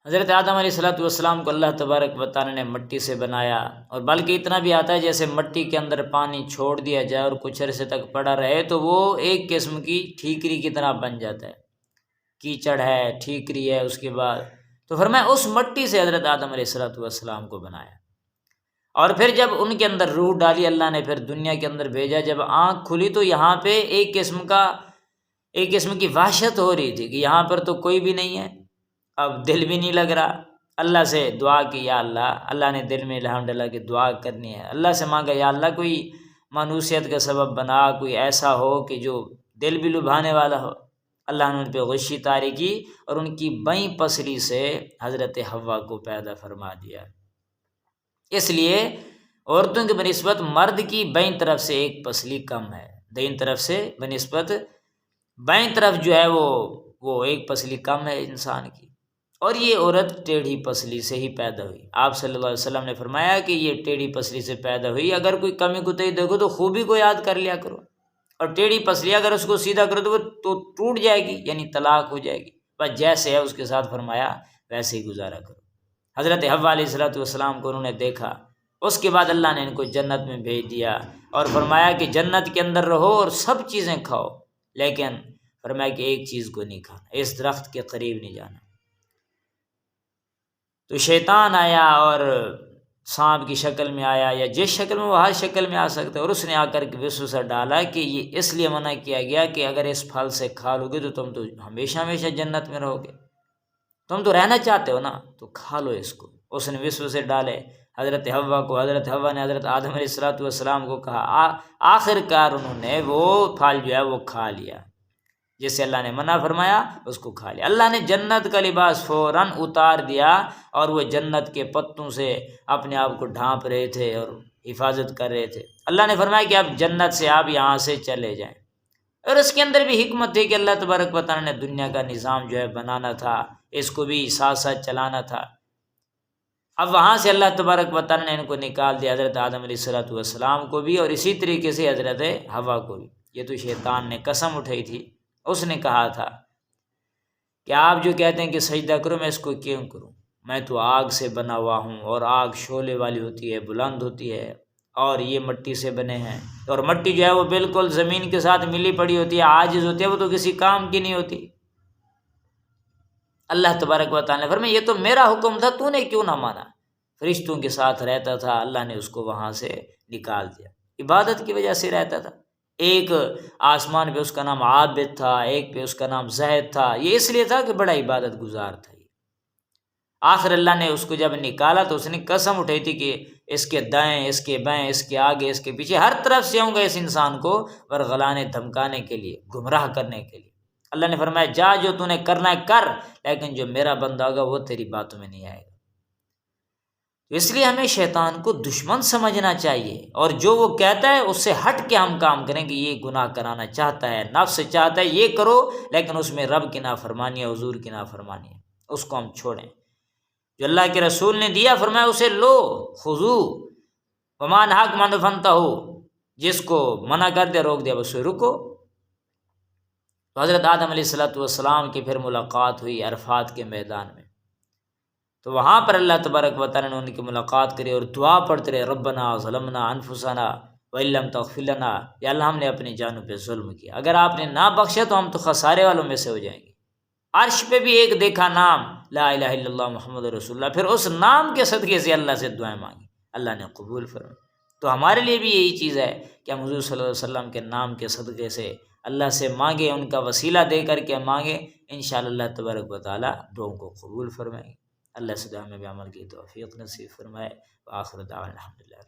حضرت آدم علیہ السلام کو اللہ تبارک و تعالیٰ نے مٹی سے بنایا، اور بلکہ اتنا بھی آتا ہے جیسے مٹی کے اندر پانی چھوڑ دیا جائے اور کچھ عرصے تک پڑا رہے تو وہ ایک قسم کی ٹھیکری کی طرح بن جاتا ہے، کیچڑ ہے، ٹھیکری ہے، اس کے بعد تو فرمایا اس مٹی سے حضرت آدم علیہ السلام کو بنایا، اور پھر جب ان کے اندر روح ڈالی اللہ نے، پھر دنیا کے اندر بھیجا، جب آنکھ کھلی تو یہاں پہ ایک قسم کی وحشت ہو رہی تھی کہ یہاں پر تو کوئی بھی نہیں ہے، اب دل بھی نہیں لگ رہا۔ اللہ سے دعا کی، یا اللہ نے دل میں الہام ڈالا کہ دعا کرنی ہے، اللہ سے مانگا یا اللہ کوئی مانوسیت کا سبب بنا، کوئی ایسا ہو کہ جو دل بھی لبھانے والا ہو۔ اللہ نے ان پہ غشی طاری کی اور ان کی بائیں پسلی سے حضرت حوا کو پیدا فرما دیا۔ اس لیے عورتوں کی بنسبت مرد کی بائیں طرف سے ایک پسلی کم ہے، دائیں طرف سے بنسبت بائیں طرف جو ہے وہ ایک پسلی کم ہے انسان کی، اور یہ عورت ٹیڑھی پسلی سے ہی پیدا ہوئی۔ آپ صلی اللہ علیہ وسلم نے فرمایا کہ یہ ٹیڑھی پسلی سے پیدا ہوئی، اگر کوئی کمی کوتاہی دیکھو تو خوبی کو یاد کر لیا کرو، اور ٹیڑھی پسلی اگر اس کو سیدھا کرو تو وہ ٹوٹ جائے گی، یعنی طلاق ہو جائے گی، بس جیسے ہے اس کے ساتھ فرمایا ویسے ہی گزارا کرو۔ حضرت حوا علیہ السلام کو انہوں نے دیکھا، اس کے بعد اللہ نے ان کو جنت میں بھیج دیا اور فرمایا کہ جنت کے اندر رہو اور سب چیزیں کھاؤ، لیکن فرمایا کہ ایک چیز کو نہیں کھانا، اس درخت کے قریب نہیں جانا۔ تو شیطان آیا اور سانپ کی شکل میں آیا، یا جس شکل میں وہ ہر شکل میں آ سکتا ہے، اور اس نے آ کر کے وسوسہ ڈالا کہ یہ اس لیے منع کیا گیا کہ اگر اس پھل سے کھا لو گے تو تم تو ہمیشہ ہمیشہ جنت میں رہو گے، تم تو رہنا چاہتے ہو نا، تو کھا لو اس کو۔ اس نے وسوسے ڈالے حضرت حوا کو، حضرت حوا نے حضرت آدم علیہ السلام کو کہا، آخر کار انہوں نے وہ پھل جو ہے وہ کھا لیا، جس سے اللہ نے منع فرمایا اس کو کھا لیا۔ اللہ نے جنت کا لباس فوراً اتار دیا، اور وہ جنت کے پتوں سے اپنے آپ کو ڈھانپ رہے تھے اور حفاظت کر رہے تھے۔ اللہ نے فرمایا کہ اب جنت سے آپ یہاں سے چلے جائیں، اور اس کے اندر بھی حکمت تھی کہ اللہ تبارک و تعالیٰ نے دنیا کا نظام جو ہے بنانا تھا، اس کو بھی ساتھ ساتھ چلانا تھا۔ اب وہاں سے اللہ تبارک و تعالیٰ نے ان کو نکال دیا، حضرت آدم علیہ السلام کو بھی، اور اسی طریقے سے حضرت حوا کو بھی۔ یہ تو شیطان نے قسم اٹھائی تھی، اس نے کہا تھا کہ آپ جو کہتے ہیں کہ سجدہ کرو، میں اس کو کیوں کروں، میں تو آگ سے بنا ہوا ہوں، اور آگ شعلے والی ہوتی ہے، بلند ہوتی ہے، اور یہ مٹی سے بنے ہیں، اور مٹی جو ہے وہ بالکل زمین کے ساتھ ملی پڑی ہوتی ہے، عاجز ہوتی ہے، وہ تو کسی کام کی نہیں ہوتی۔ اللہ تبارک و تعالیٰ نے فرمایا یہ تو میرا حکم تھا، تو نے کیوں نہ مانا؟ فرشتوں کے ساتھ رہتا تھا، اللہ نے اس کو وہاں سے نکال دیا، عبادت کی وجہ سے رہتا تھا۔ ایک آسمان پہ اس کا نام عابد تھا، ایک پہ اس کا نام زاہد تھا، یہ اس لیے تھا کہ بڑا عبادت گزار تھا۔ آخر اللہ نے اس کو جب نکالا تو اس نے قسم اٹھائی تھی کہ اس کے دائیں، اس کے بائیں، اس کے آگے، اس کے پیچھے، ہر طرف سے آؤں گا اس انسان کو ورغلانے دھمکانے کے لیے، گمراہ کرنے کے لیے۔ اللہ نے فرمایا جا، جو تو نے کرنا ہے کر، لیکن جو میرا بندہ ہوگا وہ تیری باتوں میں نہیں آئے گا۔ اس لیے ہمیں شیطان کو دشمن سمجھنا چاہیے، اور جو وہ کہتا ہے اس سے ہٹ کے ہم کام کریں کہ یہ گناہ کرانا چاہتا ہے، نفس چاہتا ہے یہ کرو، لیکن اس میں رب کی نافرمانی ہے، حضور کی نافرمانی ہے، اس کو ہم چھوڑیں۔ جو اللہ کے رسول نے دیا فرمایا اسے لو، خذو وما نہاکم عنہ فانتہوا، جس کو منع کر دیا روک دیا اسے رکو۔ تو حضرت آدم علیہ السلام کی پھر ملاقات ہوئی عرفات کے میدان میں، تو وہاں پر اللہ تبارک و تعالیٰ نے ان کی ملاقات کری اور دعا پڑھتے رہے، ربنا ظلمنا انفسنا وان لم تغفر لنا، یا اللہ ہم نے اپنی جانوں پہ ظلم کیا، اگر آپ نے نہ بخشا تو ہم تو خسارے والوں میں سے ہو جائیں گے۔ عرش پہ بھی ایک دیکھا نام لا الہ الا اللہ محمد رسول اللہ، پھر اس نام کے صدقے سے اللہ سے دعائیں مانگی، اللہ نے قبول فرمائی۔ تو ہمارے لیے بھی یہی چیز ہے کہ ہم حضور صلی اللہ علیہ وسلم کے نام کے صدقے سے اللہ سے مانگیں، ان کا وسیلہ دے کر کے مانگیں، انشاءاللہ اللہ تبارک و تعالیٰ دعاؤں کو قبول فرمائیں۔ اللہ سے دعا میں بھی عمل کی توفیق نصیب فرمائے۔ وآخر دعوانا الحمدللہ۔